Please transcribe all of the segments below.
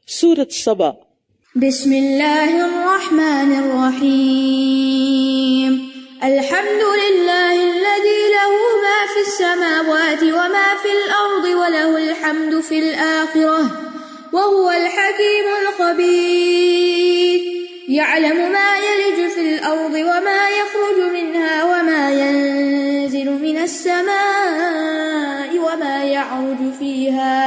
سورۃ سبا۔ بسم اللہ الرحمن الرحیم الحمد للہ الذی لہ ما فی السماوات وما فی الارض ولہ الحمد فی الآخرہ وهو الحکیم الخبیر يعلم ما يلج في الأرض وما يخرج منها وما ينزل من السماء وما يعرج فيها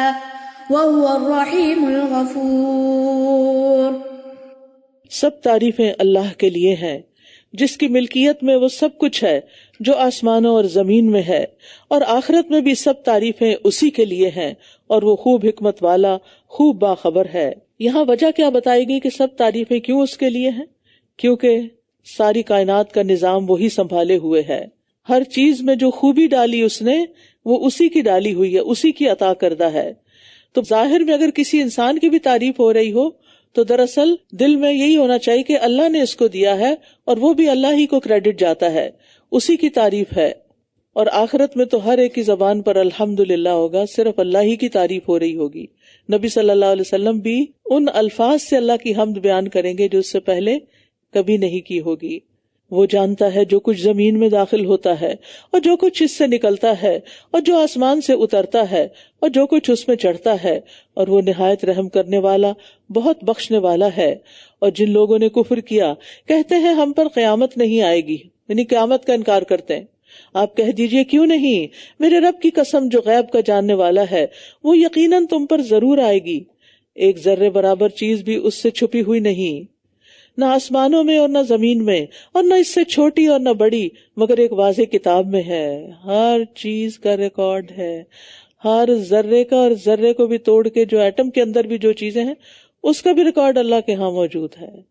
وهو الرحيم الغفور۔ سب تعریفیں اللہ کے لیے ہیں جس کی ملکیت میں وہ سب کچھ ہے جو آسمانوں اور زمین میں ہے، اور آخرت میں بھی سب تعریفیں اسی کے لیے ہیں، اور وہ خوب حکمت والا، خوب باخبر ہے۔ یہاں وجہ کیا بتائی گئی کہ سب تعریفیں کیوں اس کے لیے ہیں؟ کیونکہ ساری کائنات کا نظام وہی سنبھالے ہوئے ہے، ہر چیز میں جو خوبی ڈالی اس نے وہ اسی کی ڈالی ہوئی ہے، اسی کی عطا کردہ ہے۔ تو ظاہر میں اگر کسی انسان کی بھی تعریف ہو رہی ہو تو دراصل دل میں یہی ہونا چاہیے کہ اللہ نے اس کو دیا ہے اور وہ بھی اللہ ہی کو کریڈٹ جاتا ہے، اسی کی تعریف ہے۔ اور آخرت میں تو ہر ایک کی زبان پر الحمدللہ ہوگا، صرف اللہ ہی کی تعریف ہو رہی ہوگی۔ نبی صلی اللہ علیہ وسلم بھی ان الفاظ سے اللہ کی حمد بیان کریں گے جو اس سے پہلے کبھی نہیں کی ہوگی۔ وہ جانتا ہے جو کچھ زمین میں داخل ہوتا ہے اور جو کچھ اس سے نکلتا ہے اور جو آسمان سے اترتا ہے اور جو کچھ اس میں چڑھتا ہے، اور وہ نہایت رحم کرنے والا، بہت بخشنے والا ہے۔ اور جن لوگوں نے کفر کیا کہتے ہیں ہم پر قیامت نہیں آئے گی، یعنی قیامت کا انکار کرتے ہیں۔ آپ کہہ دیجئے کیوں نہیں، میرے رب کی قسم جو غیب کا جاننے والا ہے، وہ یقیناً تم پر ضرور آئے گی۔ ایک ذرے برابر چیز بھی اس سے چھپی ہوئی نہیں، نہ آسمانوں میں اور نہ زمین میں، اور نہ اس سے چھوٹی اور نہ بڑی، مگر ایک واضح کتاب میں ہے۔ ہر چیز کا ریکارڈ ہے، ہر ذرے کا، اور ذرے کو بھی توڑ کے جو ایٹم کے اندر بھی جو چیزیں ہیں اس کا بھی ریکارڈ اللہ کے ہاں موجود ہے۔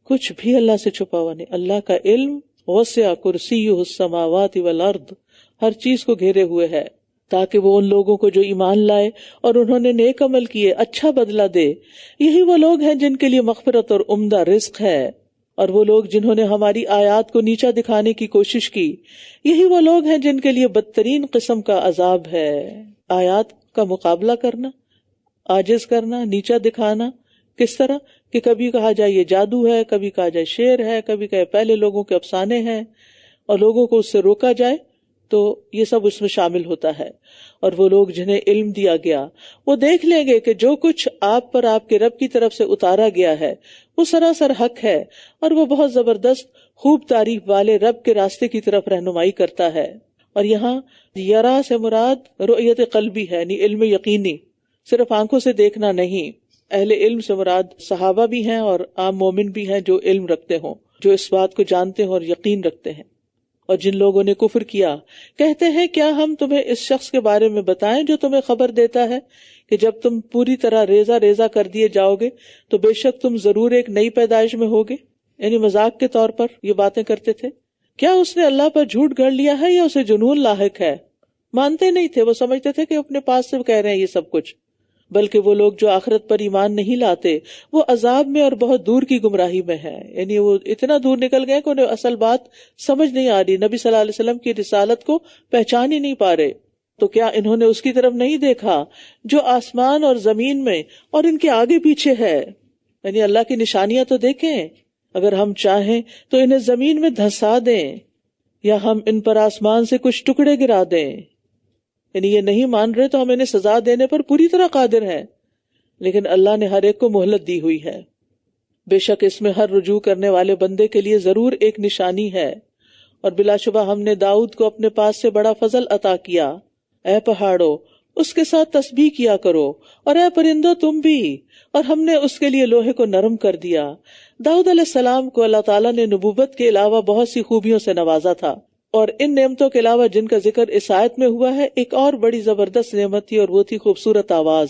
کچھ بھی اللہ سے چھپا ہوا نہیں۔ اللہ کا علم وسع کرسیہ السماوات والارض، ہر چیز کو گھیرے ہوئے ہے، تاکہ وہ ان لوگوں کو جو ایمان لائے اور انہوں نے نیک عمل کیے اچھا بدلہ دے۔ یہی وہ لوگ ہیں جن کے لیے مغفرت اور عمدہ رزق ہے، اور وہ لوگ جنہوں نے ہماری آیات کو نیچا دکھانے کی کوشش کی، یہی وہ لوگ ہیں جن کے لیے بدترین قسم کا عذاب ہے۔ آیات کا مقابلہ کرنا، عاجز کرنا، نیچا دکھانا، کس طرح کہ کبھی کہا جائے یہ جادو ہے، کبھی کہا جائے شعر ہے، کبھی کہے پہلے لوگوں کے افسانے ہیں، اور لوگوں کو اس سے روکا جائے، تو یہ سب اس میں شامل ہوتا ہے۔ اور وہ لوگ جنہیں علم دیا گیا وہ دیکھ لیں گے کہ جو کچھ آپ پر آپ کے رب کی طرف سے اتارا گیا ہے وہ سراسر حق ہے، اور وہ بہت زبردست خوب تعریف والے رب کے راستے کی طرف رہنمائی کرتا ہے۔ اور یہاں یرا سے مراد رؤیت قلبی ہے، یعنی علم یقینی، صرف آنکھوں سے دیکھنا نہیں۔ اہل علم سے مراد صحابہ بھی ہیں اور عام مومن بھی ہیں جو علم رکھتے ہوں، جو اس بات کو جانتے ہیں اور یقین رکھتے ہیں۔ اور جن لوگوں نے کفر کیا کہتے ہیں کیا ہم تمہیں اس شخص کے بارے میں بتائیں جو تمہیں خبر دیتا ہے کہ جب تم پوری طرح ریزہ ریزہ کر دیے جاؤ گے تو بے شک تم ضرور ایک نئی پیدائش میں ہوگے، یعنی مذاق کے طور پر یہ باتیں کرتے تھے۔ کیا اس نے اللہ پر جھوٹ گڑ لیا ہے یا اسے جنون لاحق ہے؟ مانتے نہیں تھے، وہ سمجھتے تھے کہ اپنے پاس سے کہہ رہے ہیں یہ سب کچھ۔ بلکہ وہ لوگ جو آخرت پر ایمان نہیں لاتے وہ عذاب میں اور بہت دور کی گمراہی میں ہیں، یعنی وہ اتنا دور نکل گئے کہ انہیں اصل بات سمجھ نہیں آ رہی، نبی صلی اللہ علیہ وسلم کی رسالت کو پہچان ہی نہیں پا رہے۔ تو کیا انہوں نے اس کی طرف نہیں دیکھا جو آسمان اور زمین میں اور ان کے آگے پیچھے ہے؟ یعنی اللہ کی نشانیاں تو دیکھیں، اگر ہم چاہیں تو انہیں زمین میں دھسا دیں یا ہم ان پر آسمان سے کچھ ٹکڑے گرا دیں۔ یعنی یہ نہیں مان رہے تو ہم انہیں سزا دینے پر پوری طرح قادر ہیں، لیکن اللہ نے ہر ایک کو مہلت دی ہوئی ہے۔ بے شک اس میں ہر رجوع کرنے والے بندے کے لیے ضرور ایک نشانی ہے، اور بلا شبہ ہم نے داؤد کو اپنے پاس سے بڑا فضل عطا کیا۔ اے پہاڑوں اس کے ساتھ تسبیح کیا کرو، اور اے پرندوں تم بھی، اور ہم نے اس کے لیے لوہے کو نرم کر دیا۔ داؤد علیہ السلام کو اللہ تعالیٰ نے نبوت کے علاوہ بہت سی خوبیوں سے نوازا تھا، اور ان نعمتوں کے علاوہ جن کا ذکر اس آیت میں ہوا ہے ایک اور بڑی زبردست نعمت تھی، اور وہ تھی خوبصورت آواز،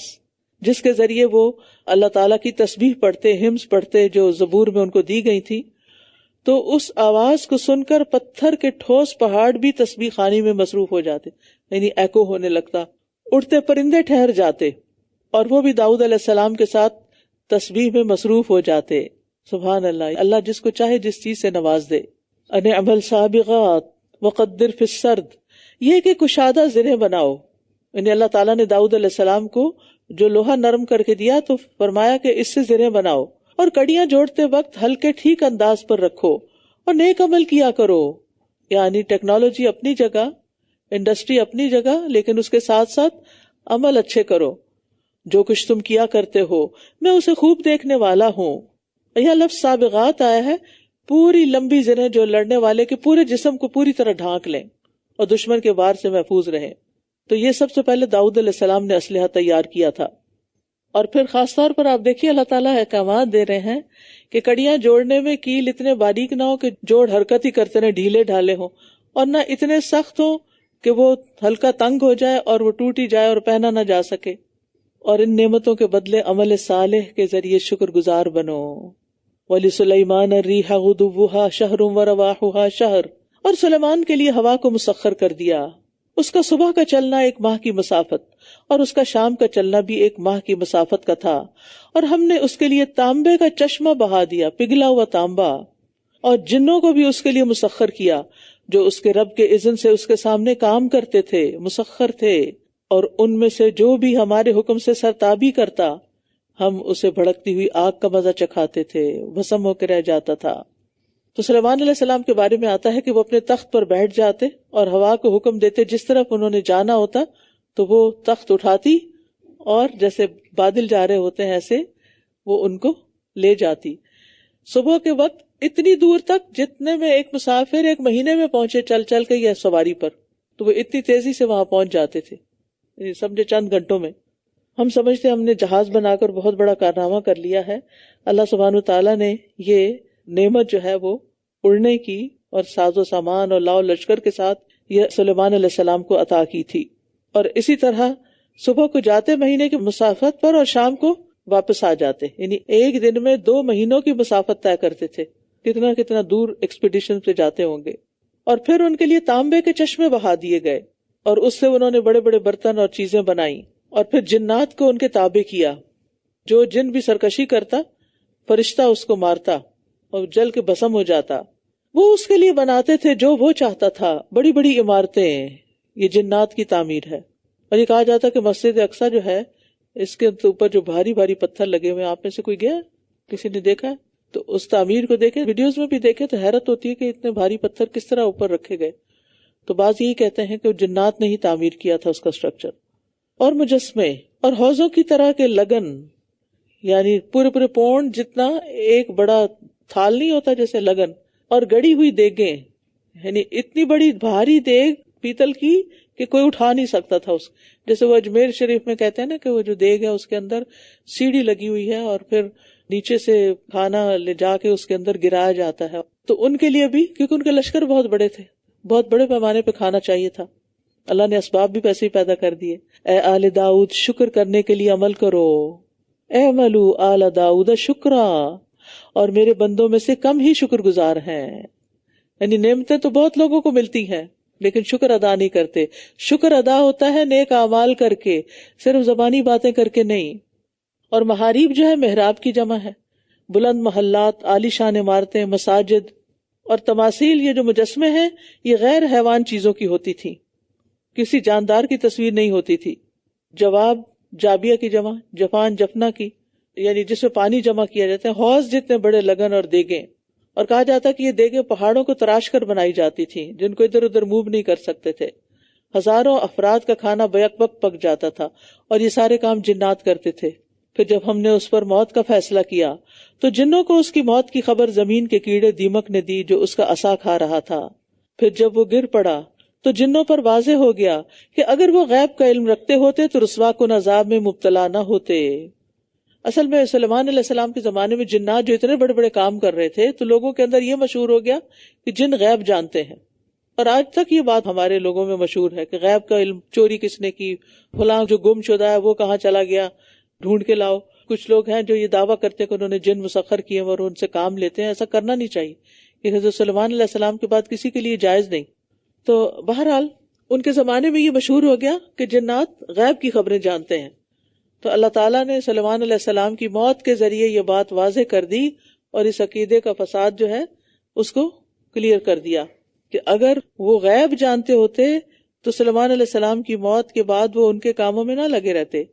جس کے ذریعے وہ اللہ تعالیٰ کی تسبیح پڑھتے، ہمز پڑھتے جو زبور میں ان کو دی گئی تھی۔ تو اس آواز کو سن کر پتھر کے ٹھوس پہاڑ بھی تسبیح خوانی میں مصروف ہو جاتے، یعنی ایکو ہونے لگتا، اڑتے پرندے ٹھہر جاتے، اور وہ بھی داؤد علیہ السلام کے ساتھ تسبیح میں مصروف ہو جاتے۔ سبحان اللہ، اللہ جس کو چاہے جس چیز سے نواز دے۔ انعم السابغات وقدر فی السرد، یہ کہ کشادہ زرہیں بناؤ، یعنی اللہ تعالیٰ نے داؤد علیہ السلام کو جو لوہا نرم کر کے دیا تو فرمایا کہ اس سے زریں بناؤ اور کڑیاں جوڑتے وقت ہلکے ٹھیک انداز پر رکھو اور نیک عمل کیا کرو. یعنی ٹیکنالوجی اپنی جگہ، انڈسٹری اپنی جگہ، لیکن اس کے ساتھ ساتھ عمل اچھے کرو. جو کچھ تم کیا کرتے ہو میں اسے خوب دیکھنے والا ہوں. یہ لفظ سابغات آیا ہے پوری لمبی زریں جو لڑنے والے کے پورے جسم کو پوری طرح ڈھانک لیں اور دشمن کے وار سے محفوظ رہیں. تو یہ سب سے پہلے داؤد علیہ السلام نے اسلحہ تیار کیا تھا. اور پھر خاص طور پر آپ دیکھیے اللہ تعالیٰ احکامات دے رہے ہیں کہ کڑیاں جوڑنے میں کیل اتنے باریک نہ ہو کہ جوڑ حرکت ہی کرتے رہے، ڈھیلے ڈھالے ہوں، اور نہ اتنے سخت ہوں کہ وہ ہلکا تنگ ہو جائے اور وہ ٹوٹ ہی جائے اور پہنا نہ جا سکے. اور ان نعمتوں کے بدلے عمل صالح کے ذریعے شکر گزار بنو. وَلِسُلَيْمَانَ الرِّيحَ غُدُوُّهَا شَهْرٌ وَرَوَاحُهَا شَهْرٌ، اور سلیمان کے لیے ہوا کو مسخر کر دیا. اس کا صبح کا چلنا 1 ماہ کی مسافت اور اس کا شام کا چلنا بھی 1 ماہ کی مسافت کا تھا. اور ہم نے اس کے لیے تانبے کا چشمہ بہا دیا، پگھلا ہوا تانبا. اور جنوں کو بھی اس کے لیے مسخر کیا جو اس کے رب کے اذن سے اس کے سامنے کام کرتے تھے، مسخر تھے. اور ان میں سے جو بھی ہمارے حکم سے سرتابی کرتا ہم اسے بھڑکتی ہوئی آگ کا مزہ چکھاتے تھے، بھسم ہو کے رہ جاتا تھا. تو سلیمان علیہ السلام کے بارے میں آتا ہے کہ وہ اپنے تخت پر بیٹھ جاتے اور ہوا کو حکم دیتے جس طرف انہوں نے جانا ہوتا تو وہ تخت اٹھاتی اور جیسے بادل جا رہے ہوتے ہیں ایسے وہ ان کو لے جاتی. صبح کے وقت اتنی دور تک جتنے میں ایک مسافر 1 مہینے میں پہنچے چل چل کے یا سواری پر، تو وہ اتنی تیزی سے وہاں پہنچ جاتے تھے، سمجھے چند گھنٹوں میں. ہم سمجھتے ہم نے جہاز بنا کر بہت بڑا کارنامہ کر لیا ہے. اللہ سبحانہ تعالیٰ نے یہ نعمت جو ہے وہ اڑنے کی اور ساز و سامان اور لاؤ لشکر کے ساتھ یہ سلیمان علیہ السلام کو عطا کی تھی. اور اسی طرح صبح کو جاتے مہینے کی مسافت پر اور شام کو واپس آ جاتے، یعنی ایک دن میں 2 مہینوں کی مسافت طے کرتے تھے. کتنا دور ایکسپیڈیشن پہ جاتے ہوں گے. اور پھر ان کے لیے تانبے کے چشمے بہا دیے گئے اور اس سے انہوں نے بڑے بڑے برتن اور چیزیں بنائی. اور پھر جنات کو ان کے تابع کیا. جو جن بھی سرکشی کرتا فرشتہ اس کو مارتا اور جل کے بھسم ہو جاتا. وہ اس کے لیے بناتے تھے جو وہ چاہتا تھا، بڑی بڑی عمارتیں. یہ جنات کی تعمیر ہے. اور یہ کہا جاتا کہ مسجد اقصی جو ہے اس کے اوپر جو بھاری بھاری پتھر لگے ہوئے، آپ میں سے کوئی گیا، کسی نے دیکھا ہے؟ تو اس تعمیر کو دیکھیں، ویڈیوز میں بھی دیکھیں تو حیرت ہوتی ہے کہ اتنے بھاری پتھر کس طرح اوپر رکھے گئے. تو بعض یہی کہتے ہیں کہ جنات نے ہی تعمیر کیا تھا اس کا سٹرکچر. اور مجسمے اور حوضوں کی طرح کے لگن، یعنی پورے پونڈ جتنا ایک بڑا تھال نہیں ہوتا جیسے لگن، اور گڑی ہوئی دیگیں، یعنی اتنی بڑی بھاری دیگ پیتل کی کہ کوئی اٹھا نہیں سکتا تھا اس. جیسے وہ اجمیر شریف میں کہتے ہیں نا کہ وہ جو دیگ ہے اس کے اندر سیڑھی لگی ہوئی ہے اور پھر نیچے سے کھانا لے جا کے اس کے اندر گرایا جاتا ہے. تو ان کے لیے بھی، کیونکہ ان کے لشکر بہت بڑے تھے، بہت بڑے پیمانے پہ کھانا چاہیے تھا، اللہ نے اسباب بھی پیسے ہی پیدا کر دیے. اے آل داؤد شکر کرنے کے لیے عمل کرو. اعملوا آل داؤد شکرا، اور میرے بندوں میں سے کم ہی شکر گزار ہیں. یعنی نعمتیں تو بہت لوگوں کو ملتی ہیں لیکن شکر ادا نہیں کرتے. شکر ادا ہوتا ہے نیک اعمال کر کے، صرف زبانی باتیں کر کے نہیں. اور محاریب جو ہے محراب کی جمع ہے. بلند محلات، عالی شان عمارتیں، مساجد اور تماثیل، یہ جو مجسمے ہیں یہ غیر حیوان چیزوں کی ہوتی تھی، کسی جاندار کی تصویر نہیں ہوتی تھی. جواب جابیہ کی جمع، جفان جفنا کی، یعنی جس میں پانی جمع کیا جاتا ہے. حوض جتنے بڑے لگن اور دیگیں. اور کہا جاتا کہ یہ دیگیں پہاڑوں کو تراش کر بنائی جاتی تھیں جن کو ادھر ادھر موو نہیں کر سکتے تھے. ہزاروں افراد کا کھانا بیک وقت پک جاتا تھا اور یہ سارے کام جنات کرتے تھے. پھر جب ہم نے اس پر موت کا فیصلہ کیا تو جنوں کو اس کی موت کی خبر زمین کے کیڑے دیمک نے دی جو اس کا عصا کھا رہا تھا. پھر جب وہ گر پڑا تو جنوں پر واضح ہو گیا کہ اگر وہ غیب کا علم رکھتے ہوتے تو رسوا کن عذاب میں مبتلا نہ ہوتے. اصل میں سلیمان علیہ السلام کے زمانے میں جنات جو اتنے بڑے بڑے کام کر رہے تھے تو لوگوں کے اندر یہ مشہور ہو گیا کہ جن غیب جانتے ہیں. اور آج تک یہ بات ہمارے لوگوں میں مشہور ہے کہ غیب کا علم، چوری کس نے کی، فلاں جو گم شدہ ہے وہ کہاں چلا گیا، ڈھونڈ کے لاؤ. کچھ لوگ ہیں جو یہ دعویٰ کرتے ہیں کہ انہوں نے جن مسخر کیے اور ان سے کام لیتے ہیں. ایسا کرنا نہیں چاہیے، یہ حضرت سلیمان علیہ السلام کے بعد کسی کے لیے جائز نہیں. تو بہرحال ان کے زمانے میں یہ مشہور ہو گیا کہ جنات غیب کی خبریں جانتے ہیں. تو اللہ تعالیٰ نے سلیمان علیہ السلام کی موت کے ذریعے یہ بات واضح کر دی اور اس عقیدے کا فساد جو ہے اس کو کلیئر کر دیا کہ اگر وہ غیب جانتے ہوتے تو سلیمان علیہ السلام کی موت کے بعد وہ ان کے کاموں میں نہ لگے رہتے.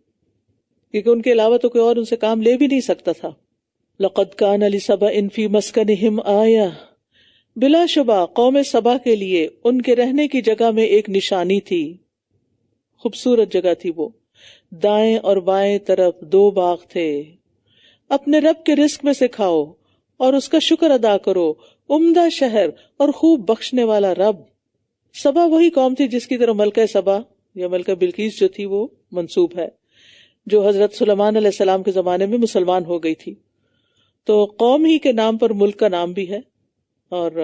کیونکہ ان کے علاوہ تو کوئی اور ان سے کام لے بھی نہیں سکتا تھا. لقد کان لسبأ فی مسکنہم آیہ، بلا شبہ قوم سبا کے لیے ان کے رہنے کی جگہ میں ایک نشانی تھی. خوبصورت جگہ تھی وہ. دائیں اور بائیں طرف 2 باغ تھے. اپنے رب کے رزق میں سے کھاؤ اور اس کا شکر ادا کرو. عمدہ شہر اور خوب بخشنے والا رب. سبا وہی قوم تھی جس کی طرف ملکہ سبا یا ملکہ بلقیس جو تھی وہ منسوب ہے، جو حضرت سلیمان علیہ السلام کے زمانے میں مسلمان ہو گئی تھی. تو قوم ہی کے نام پر ملک کا نام بھی ہے، اور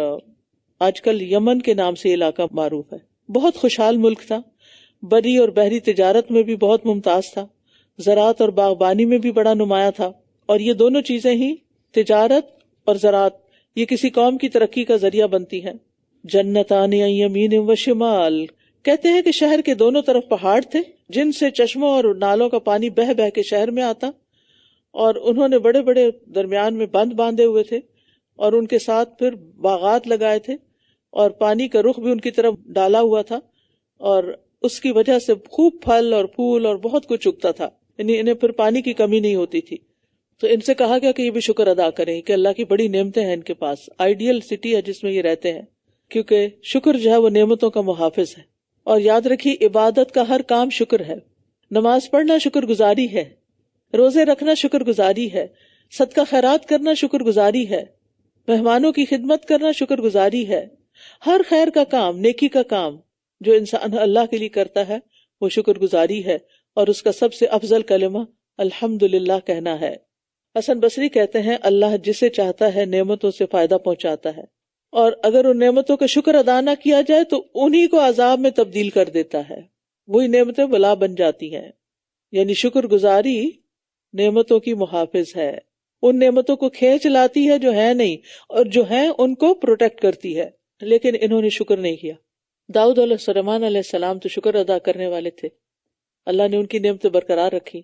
آج کل یمن کے نام سے علاقہ معروف ہے. بہت خوشحال ملک تھا، بری اور بحری تجارت میں بھی بہت ممتاز تھا، زراعت اور باغبانی میں بھی بڑا نمایاں تھا. اور یہ دونوں چیزیں ہی، تجارت اور زراعت، یہ کسی قوم کی ترقی کا ذریعہ بنتی ہیں. جنتان عن یمین و شمال، کہتے ہیں کہ شہر کے دونوں طرف پہاڑ تھے جن سے چشموں اور نالوں کا پانی بہہ بہہ کے شہر میں آتا، اور انہوں نے بڑے بڑے درمیان میں بند باندھے ہوئے تھے اور ان کے ساتھ پھر باغات لگائے تھے، اور پانی کا رخ بھی ان کی طرف ڈالا ہوا تھا، اور اس کی وجہ سے خوب پھل اور پھول اور بہت کچھ اگتا تھا. یعنی انہیں پھر پانی کی کمی نہیں ہوتی تھی. تو ان سے کہا گیا کہ یہ بھی شکر ادا کریں کہ اللہ کی بڑی نعمتیں ہیں ان کے پاس. آئیڈیل سٹی ہے جس میں یہ رہتے ہیں، کیونکہ شکر جو ہے وہ نعمتوں کا محافظ ہے. اور یاد رکھیے، عبادت کا ہر کام شکر ہے. نماز پڑھنا شکر گزاری ہے، روزے رکھنا شکر گزاری ہے، صدقہ خیرات کرنا شکر گزاری ہے، مہمانوں کی خدمت کرنا شکر گزاری ہے. ہر خیر کا کام، نیکی کا کام جو انسان اللہ کے لیے کرتا ہے وہ شکر گزاری ہے. اور اس کا سب سے افضل کلمہ الحمدللہ کہنا ہے. حسن بصری کہتے ہیں، اللہ جسے چاہتا ہے نعمتوں سے فائدہ پہنچاتا ہے، اور اگر ان نعمتوں کا شکر ادا نہ کیا جائے تو انہی کو عذاب میں تبدیل کر دیتا ہے. وہی نعمتیں بلا بن جاتی ہیں. یعنی شکر گزاری نعمتوں کی محافظ ہے، ان نعمتوں کو کھینچ لاتی ہے جو ہے نہیں، اور جو ہیں ان کو پروٹیکٹ کرتی ہے. لیکن انہوں نے شکر نہیں کیا. داؤد علیہ سلیمان علیہ السلام تو شکر ادا کرنے والے تھے، اللہ نے ان کی نعمتیں برقرار رکھی،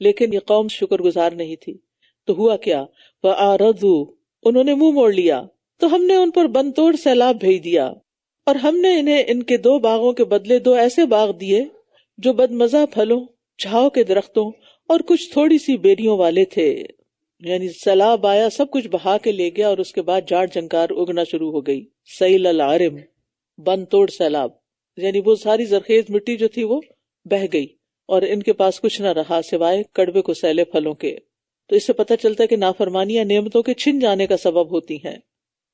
لیکن یہ قوم شکر گزار نہیں تھی. تو ہوا کیا؟ وَأَعْرَضُوا، انہوں نے منہ موڑ لیا، تو ہم نے ان پر بن توڑ سیلاب بھیج دیا، اور ہم نے انہیں ان کے 2 باغوں کے بدلے 2 ایسے باغ دیے جو بدمزہ پھلوں، چھاؤ کے درختوں اور کچھ تھوڑی سی بیریوں والے تھے. یعنی سیلاب آیا، سب کچھ بہا کے لے گیا، اور اس کے بعد جاڑ جنکار اگنا شروع ہو گئی. سیل العارم، بن توڑ سیلاب، یعنی وہ ساری زرخیز مٹی جو تھی وہ بہہ گئی، اور ان کے پاس کچھ نہ رہا سوائے کڑوے کو سیلے پھلوں کے. تو اس سے پتہ چلتا ہے کہ نافرمانیاں نعمتوں کے چھن جانے کا سبب ہوتی ہیں،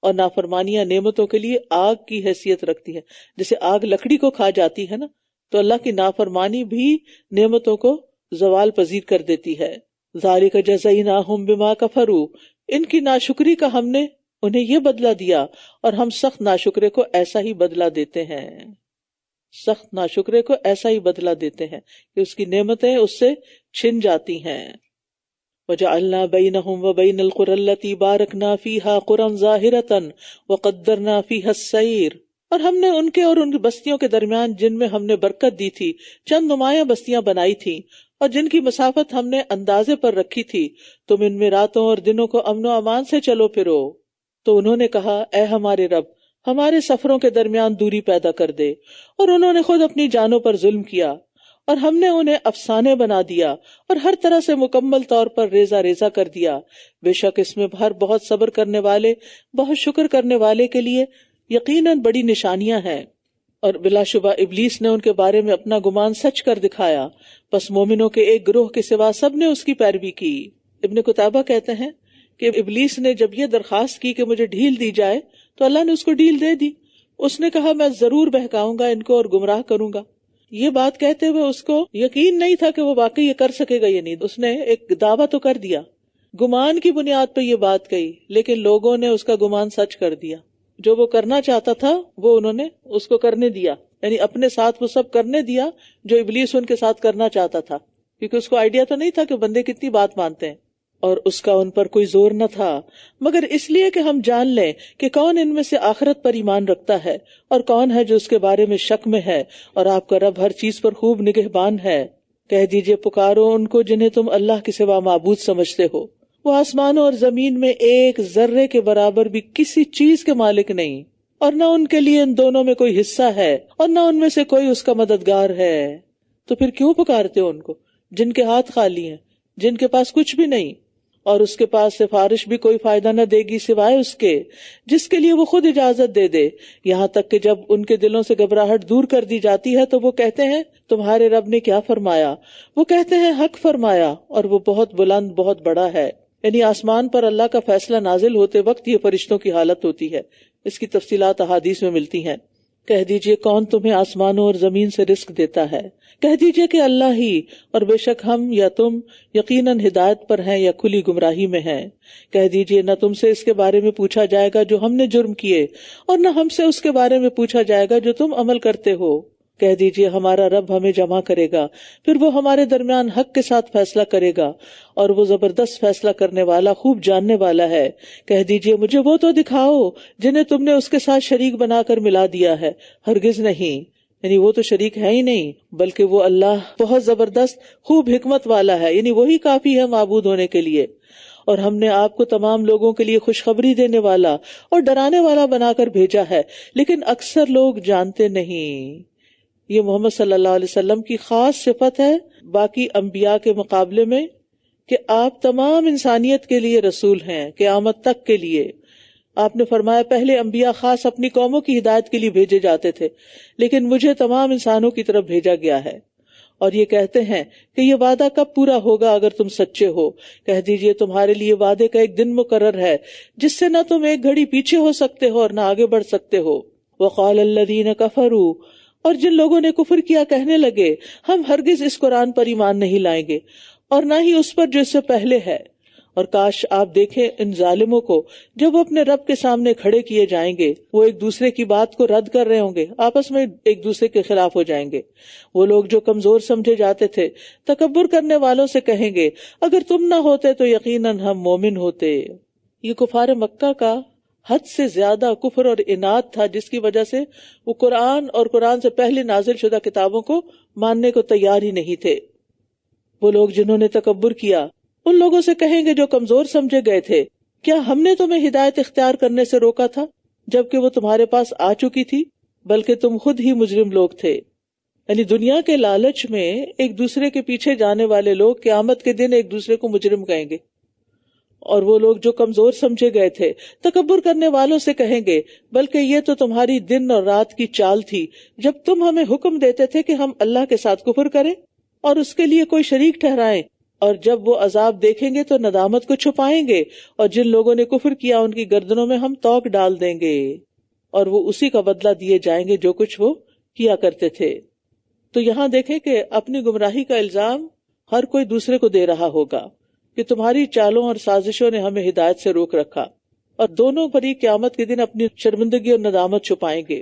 اور نافرمانیاں نعمتوں کے لیے آگ کی حیثیت رکھتی ہیں. جیسے آگ لکڑی کو کھا جاتی ہے نا، تو اللہ کی نافرمانی بھی نعمتوں کو زوال پذیر کر دیتی ہے. ذالک جزیناہم بما کفروا، ان کی ناشکری کا ہم نے انہیں یہ بدلہ دیا، اور ہم سخت ناشکرے کو ایسا ہی بدلہ دیتے ہیں. سخت ناشکرے کو ایسا ہی بدلہ دیتے ہیں کہ اس کی نعمتیں اس سے چھن جاتی ہیں. وَجَعَلْنَا بَيْنَهُمْ وَبَيْنَ الْقُرَى الَّتِي بَارَكْنَا فِيهَا قُرًى ظَاهِرَةً وَقَدَّرْنَا فِيهَا السَّيْرَ، اور ہم نے ان کے اور ان کی بستیوں کے درمیان جن میں ہم نے برکت دی تھی چند نمایاں بستیاں بنائی تھی، اور جن کی مسافت ہم نے اندازے پر رکھی تھی. تم ان میں راتوں اور دنوں کو امن و امان سے چلو پھرو. تو انہوں نے کہا، اے ہمارے رب، ہمارے سفروں کے درمیان دوری پیدا کر دے. اور انہوں نے خود اپنی جانوں پر ظلم کیا، اور ہم نے انہیں افسانے بنا دیا اور ہر طرح سے مکمل طور پر ریزہ ریزہ کر دیا. بے شک اس میں بہت صبر کرنے والے، بہت شکر کرنے والے کے لیے یقیناً بڑی نشانیاں ہیں. اور بلا شبہ ابلیس نے ان کے بارے میں اپنا گمان سچ کر دکھایا، پس مومنوں کے ایک گروہ کے سوا سب نے اس کی پیروی کی. ابن قتیبہ کہتے ہیں کہ ابلیس نے جب یہ درخواست کی کہ مجھے ڈھیل دی جائے تو اللہ نے اس کو ڈھیل دے دی. اس نے کہا، میں ضرور بہکاؤں گا ان کو اور گمراہ کروں گا. یہ بات کہتے ہوئے اس کو یقین نہیں تھا کہ وہ واقعی یہ کر سکے گا یا نہیں. اس نے ایک دعویٰ تو کر دیا، گمان کی بنیاد پہ یہ بات کہی، لیکن لوگوں نے اس کا گمان سچ کر دیا. جو وہ کرنا چاہتا تھا وہ انہوں نے اس کو کرنے دیا، یعنی اپنے ساتھ وہ سب کرنے دیا جو ابلیس ان کے ساتھ کرنا چاہتا تھا، کیونکہ اس کو آئیڈیا تو نہیں تھا کہ بندے کتنی بات مانتے ہیں. اور اس کا ان پر کوئی زور نہ تھا مگر اس لیے کہ ہم جان لیں کہ کون ان میں سے آخرت پر ایمان رکھتا ہے اور کون ہے جو اس کے بارے میں شک میں ہے. اور آپ کا رب ہر چیز پر خوب نگہبان ہے. کہہ دیجئے، پکارو ان کو جنہیں تم اللہ کے سوا معبود سمجھتے ہو. وہ آسمانوں اور زمین میں ایک ذرے کے برابر بھی کسی چیز کے مالک نہیں، اور نہ ان کے لیے ان دونوں میں کوئی حصہ ہے اور نہ ان میں سے کوئی اس کا مددگار ہے. تو پھر کیوں پکارتے ہو ان کو جن کے ہاتھ خالی ہیں، جن کے پاس کچھ بھی نہیں، اور اس کے پاس سفارش بھی کوئی فائدہ نہ دے گی سوائے اس کے جس کے لیے وہ خود اجازت دے دے، یہاں تک کہ جب ان کے دلوں سے گھبراہٹ دور کر دی جاتی ہے تو وہ کہتے ہیں تمہارے رب نے کیا فرمایا؟ وہ کہتے ہیں حق فرمایا، اور وہ بہت بلند بہت بڑا ہے۔ یعنی آسمان پر اللہ کا فیصلہ نازل ہوتے وقت یہ فرشتوں کی حالت ہوتی ہے۔ اس کی تفصیلات احادیث میں ملتی ہیں۔ کہہ دیجئے کون تمہیں آسمانوں اور زمین سے رزق دیتا ہے؟ کہہ دیجئے کہ اللہ ہی، اور بے شک ہم یا تم یقیناً ہدایت پر ہیں یا کھلی گمراہی میں ہیں۔ کہہ دیجئے نہ تم سے اس کے بارے میں پوچھا جائے گا جو ہم نے جرم کیے، اور نہ ہم سے اس کے بارے میں پوچھا جائے گا جو تم عمل کرتے ہو۔ کہہ دیجئے ہمارا رب ہمیں جمع کرے گا، پھر وہ ہمارے درمیان حق کے ساتھ فیصلہ کرے گا، اور وہ زبردست فیصلہ کرنے والا خوب جاننے والا ہے۔ کہہ دیجئے مجھے وہ تو دکھاؤ جنہیں تم نے اس کے ساتھ شریک بنا کر ملا دیا ہے، ہرگز نہیں، یعنی وہ تو شریک ہے ہی نہیں، بلکہ وہ اللہ بہت زبردست خوب حکمت والا ہے، یعنی وہی کافی ہے معبود ہونے کے لیے۔ اور ہم نے آپ کو تمام لوگوں کے لیے خوشخبری دینے والا اور ڈرانے والا بنا کر بھیجا ہے، لیکن اکثر لوگ جانتے نہیں۔ یہ محمد صلی اللہ علیہ وسلم کی خاص صفت ہے باقی انبیاء کے مقابلے میں کہ آپ تمام انسانیت کے لیے رسول ہیں، قیامت تک کے لیے۔ آپ نے فرمایا پہلے انبیاء خاص اپنی قوموں کی ہدایت کے لیے بھیجے جاتے تھے، لیکن مجھے تمام انسانوں کی طرف بھیجا گیا ہے۔ اور یہ کہتے ہیں کہ یہ وعدہ کب پورا ہوگا اگر تم سچے ہو؟ کہہ دیجئے تمہارے لیے وعدے کا ایک دن مقرر ہے جس سے نہ تم ایک گھڑی پیچھے ہو سکتے ہو اور نہ آگے بڑھ سکتے ہو۔ وقال الذین کفروا، اور جن لوگوں نے کفر کیا کہنے لگے ہم ہرگز اس قرآن پر ایمان نہیں لائیں گے اور نہ ہی اس پر جو اس سے پہلے ہے۔ اور کاش آپ دیکھیں ان ظالموں کو جب وہ اپنے رب کے سامنے کھڑے کیے جائیں گے، وہ ایک دوسرے کی بات کو رد کر رہے ہوں گے، آپس میں ایک دوسرے کے خلاف ہو جائیں گے۔ وہ لوگ جو کمزور سمجھے جاتے تھے تکبر کرنے والوں سے کہیں گے اگر تم نہ ہوتے تو یقیناً ہم مومن ہوتے۔ یہ کفار مکہ کا حد سے زیادہ کفر اور اناد تھا، جس کی وجہ سے وہ قرآن اور قرآن سے پہلے نازل شدہ کتابوں کو ماننے کو تیار ہی نہیں تھے۔ وہ لوگ جنہوں نے تکبر کیا ان لوگوں سے کہیں گے جو کمزور سمجھے گئے تھے کیا ہم نے تمہیں ہدایت اختیار کرنے سے روکا تھا جبکہ وہ تمہارے پاس آ چکی تھی؟ بلکہ تم خود ہی مجرم لوگ تھے۔ یعنی دنیا کے لالچ میں ایک دوسرے کے پیچھے جانے والے لوگ قیامت کے دن ایک دوسرے کو مجرم کہیں گے، اور وہ لوگ جو کمزور سمجھے گئے تھے تکبر کرنے والوں سے کہیں گے بلکہ یہ تو تمہاری دن اور رات کی چال تھی جب تم ہمیں حکم دیتے تھے کہ ہم اللہ کے ساتھ کفر کریں اور اس کے لیے کوئی شریک ٹھہرائیں، اور جب وہ عذاب دیکھیں گے تو ندامت کو چھپائیں گے، اور جن لوگوں نے کفر کیا ان کی گردنوں میں ہم توق ڈال دیں گے اور وہ اسی کا بدلہ دیے جائیں گے جو کچھ وہ کیا کرتے تھے۔ تو یہاں دیکھیں کہ اپنی گمراہی کا الزام ہر کوئی دوسرے کو دے رہا ہوگا کہ تمہاری چالوں اور سازشوں نے ہمیں ہدایت سے روک رکھا، اور دونوں فریق قیامت کے دن اپنی شرمندگی اور ندامت چھپائیں گے۔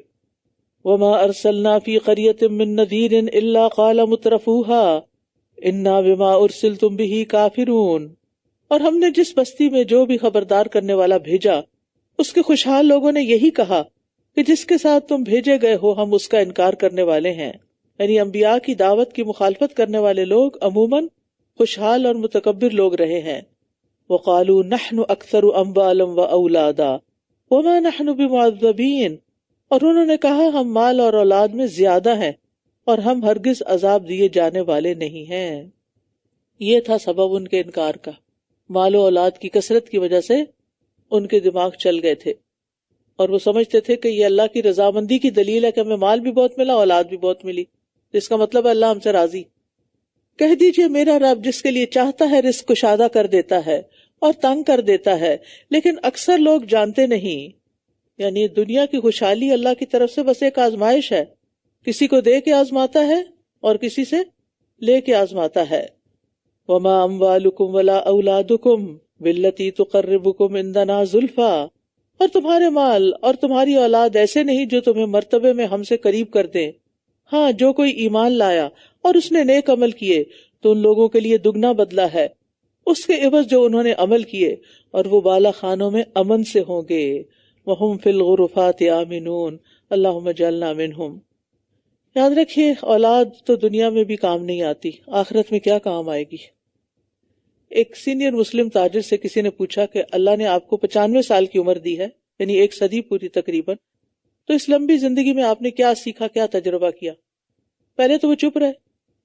وَمَا أَرْسَلْنَا فِي قَرْيَةٍ مِّن نَذِيرٍ إِلَّا قَالَ مُتْرَفُوهَا إِنَّا بِمَا أُرْسِلْتُمْ بِهِ كَافِرُونَ، اور ہم نے جس بستی میں جو بھی خبردار کرنے والا بھیجا اس کے خوشحال لوگوں نے یہی کہا کہ جس کے ساتھ تم بھیجے گئے ہو ہم اس کا انکار کرنے والے ہیں۔ یعنی انبیاء کی دعوت کی مخالفت کرنے والے لوگ عموماً خوشحال اور متکبر لوگ رہے ہیں۔ وَقَالُوا نَحْنُ أَكْثَرُ أَمْوَالًا وَأَوْلَادًا وَمَا نَحْنُ بِمُعَذَّبِينَ، اور انہوں نے کہا ہم مال اور اولاد میں زیادہ ہیں اور ہم ہرگز عذاب دیے جانے والے نہیں ہیں۔ یہ تھا سبب ان کے انکار کا، مال و اولاد کی کثرت کی وجہ سے ان کے دماغ چل گئے تھے، اور وہ سمجھتے تھے کہ یہ اللہ کی رضامندی کی دلیل ہے کہ ہمیں مال بھی بہت ملا، اولاد بھی بہت ملی، اس کا مطلب ہے اللہ ہم سے راضی۔ کہہ دیجئے میرا رب جس کے لیے چاہتا ہے رزق کشادہ کر دیتا ہے اور تنگ کر دیتا ہے، لیکن اکثر لوگ جانتے نہیں۔ یعنی دنیا کی خوشحالی اللہ کی طرف سے بس ایک آزمائش ہے، کسی کو دے کے آزماتا ہے اور کسی سے لے کے آزماتا ہے۔ وَمَا أَمْوَالُكُمْ وَلَا أَوْلَادُكُمْ بِالَّتِي تُقَرِّبُكُمْ عِندَنَا زُلْفَىٰ، اور تمہارے مال اور تمہاری اولاد ایسے نہیں جو تمہیں مرتبے میں ہم سے قریب کر دیں۔ ہاں جو کوئی ایمان لایا اور اس نے نیک عمل کیے تو ان لوگوں کے لیے دگنا بدلہ ہے اس کے عوض جو انہوں نے عمل کیے، اور وہ بالا خانوں میں امن سے ہوں گے۔ وَهُمْ فِي الْغُرُفَاتِ آمِنُونَ اللہم اجعلنا منہم۔ یاد رکھیے اولاد تو دنیا میں بھی کام نہیں آتی، آخرت میں کیا کام آئے گی۔ ایک سینئر مسلم تاجر سے کسی نے پوچھا کہ اللہ نے آپ کو 95 سال کی عمر دی ہے، یعنی 1 صدی پوری تقریباً، تو اس لمبی زندگی میں آپ نے کیا سیکھا، کیا تجربہ کیا؟ پہلے تو وہ چپ رہے،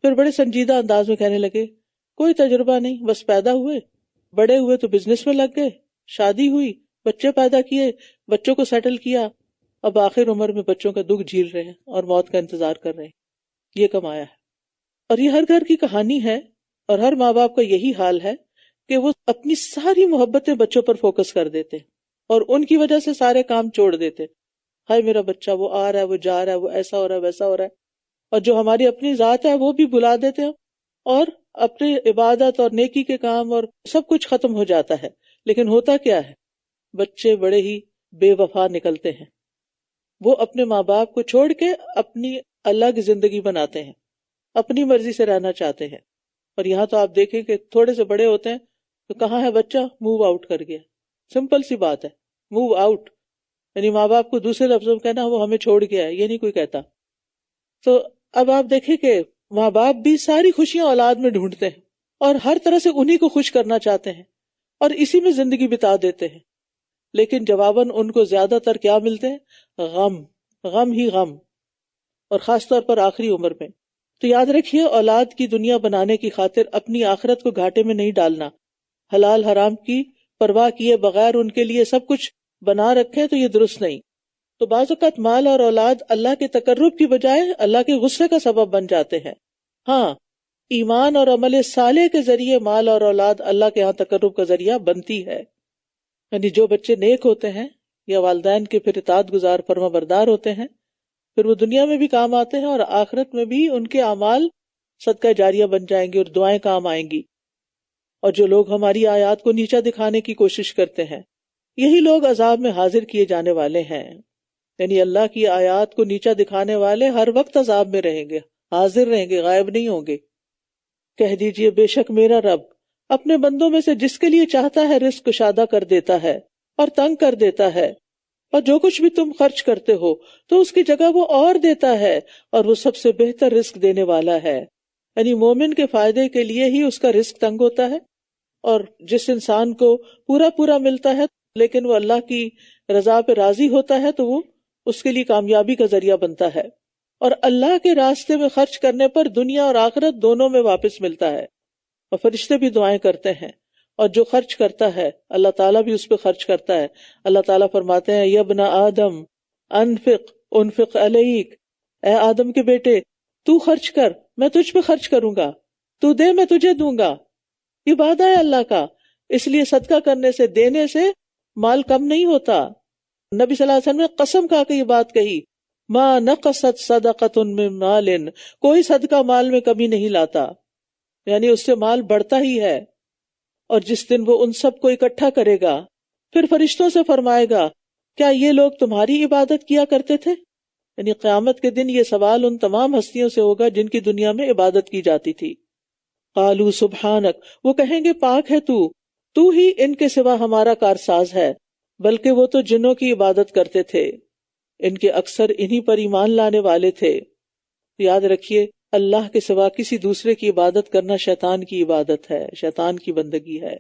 پھر بڑے سنجیدہ انداز میں کہنے لگے کوئی تجربہ نہیں، بس پیدا ہوئے، بڑے ہوئے تو بزنس میں لگ گئے، شادی ہوئی، بچے پیدا کیے، بچوں کو سیٹل کیا، اب آخر عمر میں بچوں کا دکھ جھیل رہے ہیں اور موت کا انتظار کر رہے ہیں۔ یہ کمایا ہے، اور یہ ہر گھر کی کہانی ہے، اور ہر ماں باپ کا یہی حال ہے کہ وہ اپنی ساری محبتیں بچوں پر فوکس کر دیتے ہیں اور ان کی وجہ سے سارے کام چھوڑ دیتے، ہائے میرا بچہ، وہ آ رہا ہے، وہ جا رہا ہے، وہ ایسا ہو رہا ہے، ویسا ہو رہا ہے، اور جو ہماری اپنی ذات ہے وہ بھی بلا دیتے ہیں، اور اپنی عبادت اور نیکی کے کام اور سب کچھ ختم ہو جاتا ہے۔ لیکن ہوتا کیا ہے، بچے بڑے ہی بے وفا نکلتے ہیں، وہ اپنے ماں باپ کو چھوڑ کے اپنی الگ زندگی بناتے ہیں، اپنی مرضی سے رہنا چاہتے ہیں۔ اور یہاں تو آپ دیکھیں کہ تھوڑے سے بڑے ہوتے ہیں تو کہاں ہے بچہ، موو آؤٹ کر گیا، سمپل سی بات ہے، موو آؤٹ، یعنی ماں باپ کو دوسرے لفظوں میں کہنا وہ ہمیں چھوڑ گیا ہے، یہ نہیں کوئی کہتا۔ تو اب آپ دیکھیں کہ ماں باپ بھی ساری خوشیاں اولاد میں ڈھونڈتے ہیں اور ہر طرح سے انہی کو خوش کرنا چاہتے ہیں اور اسی میں زندگی بتا دیتے ہیں، لیکن جواباً ان کو زیادہ تر کیا ملتے ہیں، غم، غم ہی غم، اور خاص طور پر آخری عمر میں۔ تو یاد رکھیے، اولاد کی دنیا بنانے کی خاطر اپنی آخرت کو گھاٹے میں نہیں ڈالنا، حلال حرام کی پرواہ کیے بغیر ان کے لیے سب کچھ بنا رکھے تو یہ درست نہیں۔ تو بعض اوقات مال اور اولاد اللہ کے تقرب کی بجائے اللہ کے غصے کا سبب بن جاتے ہیں۔ ہاں، ایمان اور عمل صالح کے ذریعے مال اور اولاد اللہ کے ہاں تقرب کا ذریعہ بنتی ہے، یعنی جو بچے نیک ہوتے ہیں یا والدین کے پھر اطاعت گزار فرما بردار ہوتے ہیں، پھر وہ دنیا میں بھی کام آتے ہیں اور آخرت میں بھی ان کے اعمال صدقہ جاریہ بن جائیں گے اور دعائیں کام آئیں گی۔ اور جو لوگ ہماری آیات کو نیچا دکھانے کی کوشش کرتے ہیں، یہی لوگ عذاب میں حاضر کیے جانے والے ہیں، یعنی اللہ کی آیات کو نیچا دکھانے والے ہر وقت عذاب میں رہیں گے، حاضر رہیں گے، غائب نہیں ہوں گے۔ کہہ دیجئے بے شک میرا رب اپنے بندوں میں سے جس کے لیے چاہتا ہے رزق کشادہ کر دیتا ہے اور تنگ کر دیتا ہے، اور جو کچھ بھی تم خرچ کرتے ہو تو اس کی جگہ وہ اور دیتا ہے، اور وہ سب سے بہتر رزق دینے والا ہے۔ یعنی مومن کے فائدے کے لیے ہی اس کا رزق تنگ ہوتا ہے، اور جس انسان کو پورا پورا ملتا ہے لیکن وہ اللہ کی رضا پہ راضی ہوتا ہے تو وہ اس کے لیے کامیابی کا ذریعہ بنتا ہے، اور اللہ کے راستے میں خرچ کرنے پر دنیا اور آخرت دونوں میں واپس ملتا ہے۔ اور فرشتے بھی دعائیں کرتے ہیں، اور جو خرچ کرتا ہے اللہ تعالیٰ بھی اس پہ خرچ کرتا ہے۔ اللہ تعالیٰ فرماتے ہیں، یا ابن آدم انفق انفق علیک، اے آدم کے بیٹے تو خرچ کر، میں تجھ پہ خرچ کروں گا، تو دے میں تجھے دوں گا۔ یہ وعدہ ہے اللہ کا، اس لیے صدقہ کرنے سے، دینے سے مال کم نہیں ہوتا۔ نبی صلی اللہ علیہ وسلم نے قسم کھا کے یہ بات کہی، ما نقصت صدقۃ من مال، کوئی صدقہ مال میں کمی نہیں لاتا، یعنی اس سے مال بڑھتا ہی ہے۔ اور جس دن وہ ان سب کو اکٹھا کرے گا، پھر فرشتوں سے فرمائے گا، کیا یہ لوگ تمہاری عبادت کیا کرتے تھے؟ یعنی قیامت کے دن یہ سوال ان تمام ہستیوں سے ہوگا جن کی دنیا میں عبادت کی جاتی تھی۔ قالوا سبحانک، وہ کہیں گے پاک ہے تو ہی ان کے سوا ہمارا کارساز ہے، بلکہ وہ تو جنوں کی عبادت کرتے تھے، ان کے اکثر انہی پر ایمان لانے والے تھے۔ یاد رکھیے، اللہ کے سوا کسی دوسرے کی عبادت کرنا شیطان کی عبادت ہے، شیطان کی بندگی ہے۔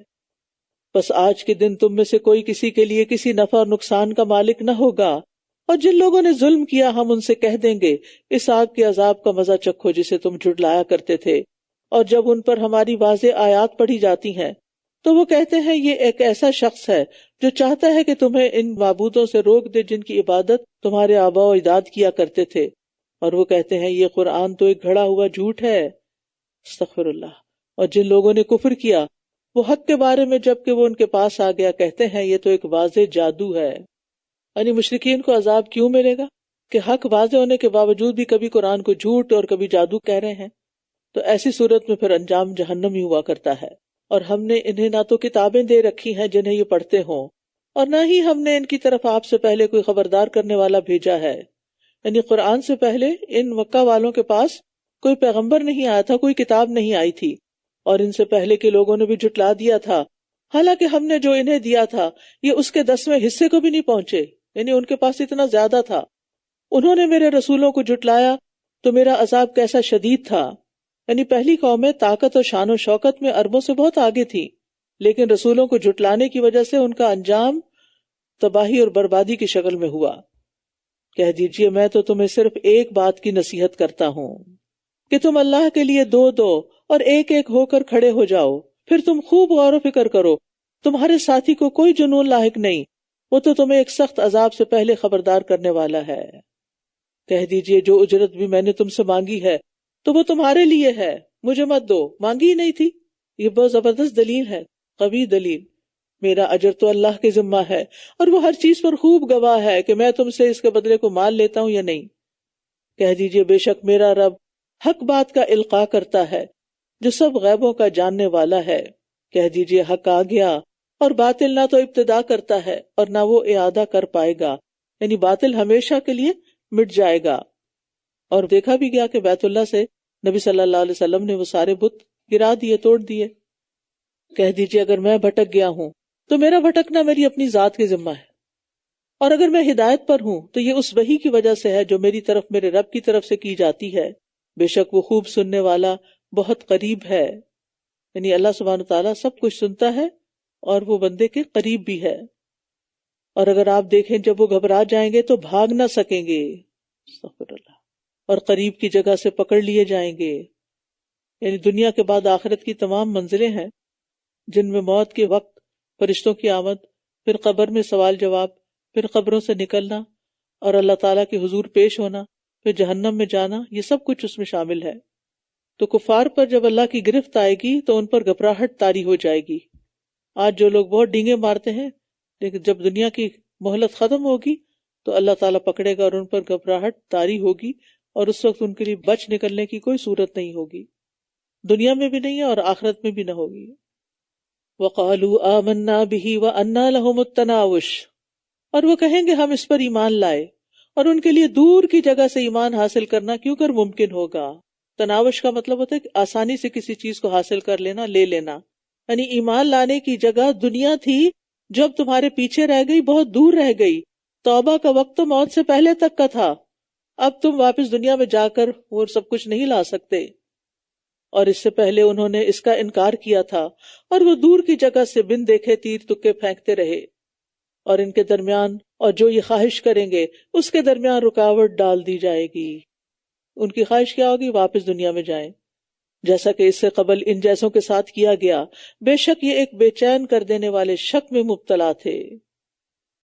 بس آج کے دن تم میں سے کوئی کسی کے لیے کسی نفع اور نقصان کا مالک نہ ہوگا، اور جن لوگوں نے ظلم کیا ہم ان سے کہہ دیں گے، اس آگ کے عذاب کا مزہ چکھو جسے تم جھٹلایا کرتے تھے۔ اور جب ان پر ہماری واضح آیات پڑھی جاتی ہیں تو وہ کہتے ہیں، یہ ایک ایسا شخص ہے جو چاہتا ہے کہ تمہیں ان معبودوں سے روک دے جن کی عبادت تمہارے آباء و اجداد کیا کرتے تھے، اور وہ کہتے ہیں یہ قرآن تو ایک گھڑا ہوا جھوٹ ہے۔ استغفر اللہ۔ اور جن لوگوں نے کفر کیا وہ حق کے بارے میں جب کہ وہ ان کے پاس آ گیا کہتے ہیں یہ تو ایک واضح جادو ہے۔ یعنی مشرکین کو عذاب کیوں ملے گا کہ حق واضح ہونے کے باوجود بھی کبھی قرآن کو جھوٹ اور کبھی جادو کہہ رہے ہیں۔ تو ایسی صورت میں پھر انجام جہنم ہی ہوا کرتا ہے۔ اور ہم نے انہیں نہ تو کتابیں دے رکھی ہیں جنہیں یہ پڑھتے ہوں، اور نہ ہی ہم نے ان کی طرف آپ سے پہلے کوئی خبردار کرنے والا بھیجا ہے۔ یعنی قرآن سے پہلے ان مکہ والوں کے پاس کوئی پیغمبر نہیں آیا تھا، کوئی کتاب نہیں آئی تھی، اور ان سے پہلے کے لوگوں نے بھی جھٹلا دیا تھا، حالانکہ ہم نے جو انہیں دیا تھا یہ اس کے 10ویں حصے کو بھی نہیں پہنچے، یعنی ان کے پاس اتنا زیادہ تھا۔ انہوں نے میرے رسولوں کو جھٹلایا تو میرا عذاب کیسا شدید تھا۔ یعنی پہلی قومیں طاقت اور شان و شوکت میں عربوں سے بہت آگے تھی، لیکن رسولوں کو جھٹلانے کی وجہ سے ان کا انجام تباہی اور بربادی کی شکل میں ہوا۔ کہہ دیجئے میں تو تمہیں صرف ایک بات کی نصیحت کرتا ہوں کہ تم اللہ کے لیے دو اور ایک ایک ہو کر کھڑے ہو جاؤ. پھر تم خوب غور و فکر کرو. تمہارے ساتھی کو کوئی جنون لاحق نہیں، وہ تو تمہیں ایک سخت عذاب سے پہلے خبردار کرنے والا ہے. کہہ دیجئے جو اجرت بھی میں نے تم سے مانگی ہے تو وہ تمہارے لیے ہے، مجھے مت دو، مانگی ہی نہیں تھی. یہ بہت زبردست دلیل ہے، قوی دلیل. میرا اجر تو اللہ کے ذمہ ہے اور وہ ہر چیز پر خوب گواہ ہے کہ میں تم سے اس کے بدلے کو مان لیتا ہوں یا نہیں. کہہ دیجئے بے شک میرا رب حق بات کا القاء کرتا ہے جو سب غیبوں کا جاننے والا ہے. کہہ دیجئے حق آ گیا اور باطل نہ تو ابتدا کرتا ہے اور نہ وہ اعادہ کر پائے گا، یعنی باطل ہمیشہ کے لیے مٹ جائے گا. اور دیکھا بھی گیا کہ بیت اللہ سے نبی صلی اللہ علیہ وسلم نے وہ سارے بت گرا دیے، توڑ دیے. کہہ دیجئے اگر میں بھٹک گیا ہوں تو میرا بھٹکنا میری اپنی ذات کے ذمہ ہے، اور اگر میں ہدایت پر ہوں تو یہ اس وحی کی وجہ سے ہے جو میری طرف میرے رب کی طرف سے کی جاتی ہے. بے شک وہ خوب سننے والا بہت قریب ہے. یعنی اللہ سبحانہ تعالیٰ سب کچھ سنتا ہے اور وہ بندے کے قریب بھی ہے. اور اگر آپ دیکھیں جب وہ گھبرا جائیں گے تو بھاگ نہ سکیں گے، استغفر اللہ، اور قریب کی جگہ سے پکڑ لیے جائیں گے. یعنی دنیا کے بعد آخرت کی تمام منزلیں ہیں جن میں موت کے وقت فرشتوں کی آمد، پھر قبر میں سوال جواب، پھر قبروں سے نکلنا اور اللہ تعالیٰ کے حضور پیش ہونا، پھر جہنم میں جانا، یہ سب کچھ اس میں شامل ہے. تو کفار پر جب اللہ کی گرفت آئے گی تو ان پر گھبراہٹ طاری ہو جائے گی. آج جو لوگ بہت ڈینگے مارتے ہیں، لیکن جب دنیا کی مہلت ختم ہوگی تو اللہ تعالیٰ پکڑے گا اور ان پر گھبراہٹ طاری ہوگی، اور اس وقت ان کے لیے بچ نکلنے کی کوئی صورت نہیں ہوگی، دنیا میں بھی نہیں ہے اور آخرت میں بھی نہ ہوگی. وَقَالُوا آمَنَّا بِهِ وَأَنَّا لَهُمُ التَّنَاوُشُ، اور وہ کہیں گے ہم اس پر ایمان لائے، اور ان کے لیے دور کی جگہ سے ایمان حاصل کرنا کیوں کر ممکن ہوگا. تناوش کا مطلب ہوتا ہے کہ آسانی سے کسی چیز کو حاصل کر لینا، لے لینا. یعنی ایمان لانے کی جگہ دنیا تھی جو اب تمہارے پیچھے رہ گئی، بہت دور رہ گئی. توبہ کا وقت تو موت سے پہلے تک کا تھا، اب تم واپس دنیا میں جا کر وہ سب کچھ نہیں لا سکتے. اور اس سے پہلے انہوں نے اس کا انکار کیا تھا اور وہ دور کی جگہ سے بن دیکھے تیر تکے پھینکتے رہے. اور ان کے درمیان اور جو یہ خواہش کریں گے اس کے درمیان رکاوٹ ڈال دی جائے گی. ان کی خواہش کیا ہوگی؟ واپس دنیا میں جائیں، جیسا کہ اس سے قبل ان جیسوں کے ساتھ کیا گیا. بے شک یہ ایک بے چین کر دینے والے شک میں مبتلا تھے.